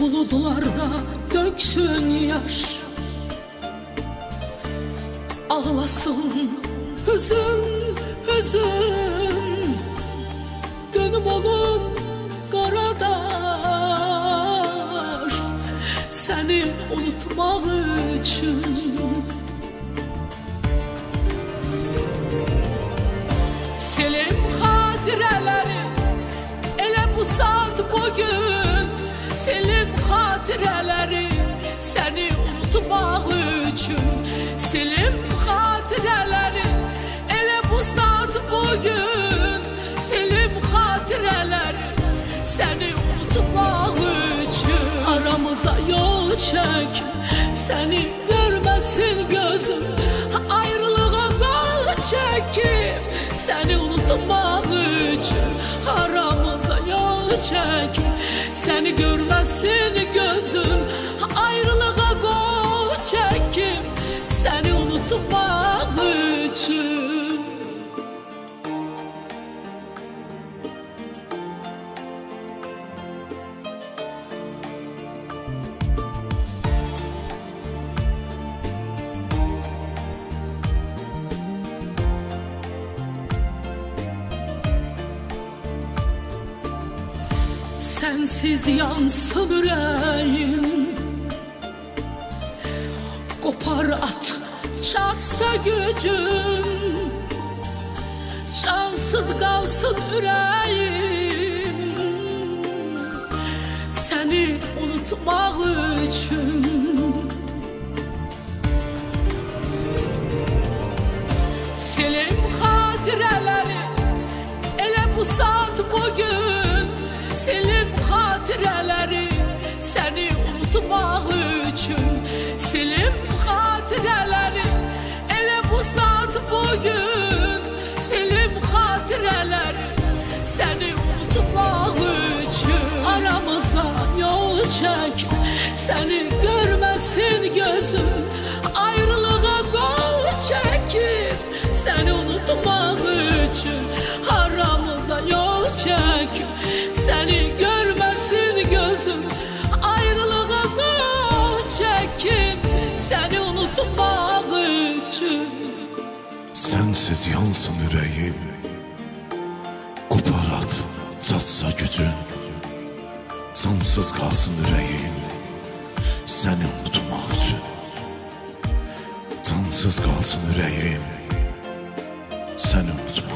bulutlarda döksün yaş, ağlasın hüzün hüzün. Dönüm olum qaradaş, seni unutmaq üçün. Selim xatirələri elə bu saat bugün, selim xatirələri səni unutmaq üçün. Selim xatirələri elə bu saat bugün, selim xatirələri səni unutmaq üçün. Aramıza yol çək, səni görməsin gözüm, ayrılığa qol çəkib səni unutmaq üçün. Aramıza yol çək, səni görməsin gözüm, ayrılığa qol çəkib səni unutmaq üçün. Sensiz yansın ürəyim, qopar at çatsa gücüm, cansız qalsın ürəyim səni unutmaq üçün. Selim xatirələri elə bu saat bugün, selim xatirələri səni unutmaq üçün. Selim xatirələri elə bu saat bugün, selim xatirələri səni unutmaq üçün. Aramıza yol çək, səni görməsin gözüm, ayrılığa qol çəkib səni unutmaq üçün. Aramıza yol çək, səni görməsin gözüm, ayrılığa qol çəkib səni unutmaq üçün. Sensiz yansın ürəyim, qopar at çatsa gücün, cansız qalsın ürəyim səni unutmaq üçün. Cansız qalsın ürəyim səni unutmaq